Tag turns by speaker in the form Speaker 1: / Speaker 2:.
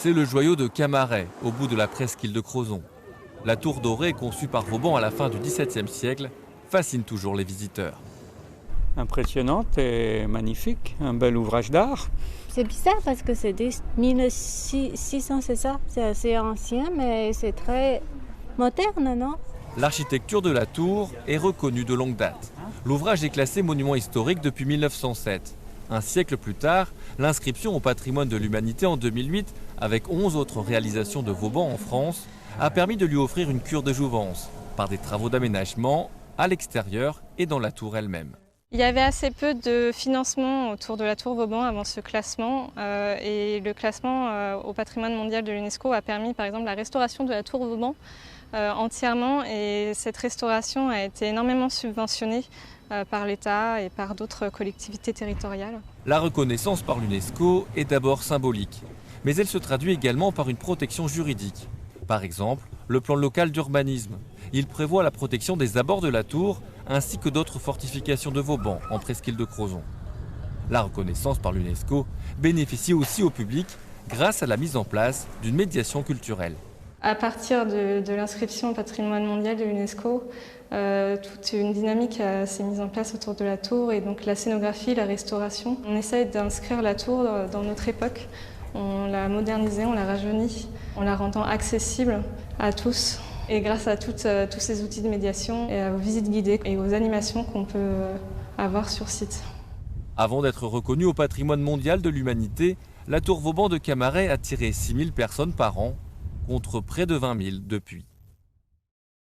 Speaker 1: C'est le joyau de Camaret, au bout de la presqu'île de Crozon. La tour dorée, conçue par Vauban à la fin du XVIIe siècle, fascine toujours les visiteurs.
Speaker 2: Impressionnante et magnifique, un bel ouvrage d'art.
Speaker 3: C'est bizarre parce que c'est des 1600, c'est ça? C'est assez ancien, mais c'est très moderne, non?
Speaker 1: L'architecture de la tour est reconnue de longue date. L'ouvrage est classé monument historique depuis 1907. Un siècle plus tard, l'inscription au patrimoine de l'humanité en 2008, avec 11 autres réalisations de Vauban en France, a permis de lui offrir une cure de jouvence, par des travaux d'aménagement à l'extérieur et dans la tour elle-même.
Speaker 4: Il y avait assez peu de financement autour de la tour Vauban avant ce classement et le classement au patrimoine mondial de l'UNESCO a permis par exemple la restauration de la tour Vauban entièrement et cette restauration a été énormément subventionnée par l'État et par d'autres collectivités territoriales.
Speaker 1: La reconnaissance par l'UNESCO est d'abord symbolique, mais elle se traduit également par une protection juridique. Par exemple, le plan local d'urbanisme. Il prévoit la protection des abords de la tour ainsi que d'autres fortifications de Vauban en presqu'île de Crozon. La reconnaissance par l'UNESCO bénéficie aussi au public grâce à la mise en place d'une médiation culturelle.
Speaker 4: À partir de l'inscription au patrimoine mondial de l'UNESCO, toute une dynamique s'est mise en place autour de la tour et donc la scénographie, la restauration. On essaye d'inscrire la tour dans notre époque. On l'a modernisée, on l'a rajeunie, en la rendant accessible à tous. Et grâce à tous ces outils de médiation et aux visites guidées et aux animations qu'on peut avoir sur site.
Speaker 1: Avant d'être reconnue au patrimoine mondial de l'humanité, la tour Vauban de Camaret a attiré 6 000 personnes par an, contre près de 20 000 depuis.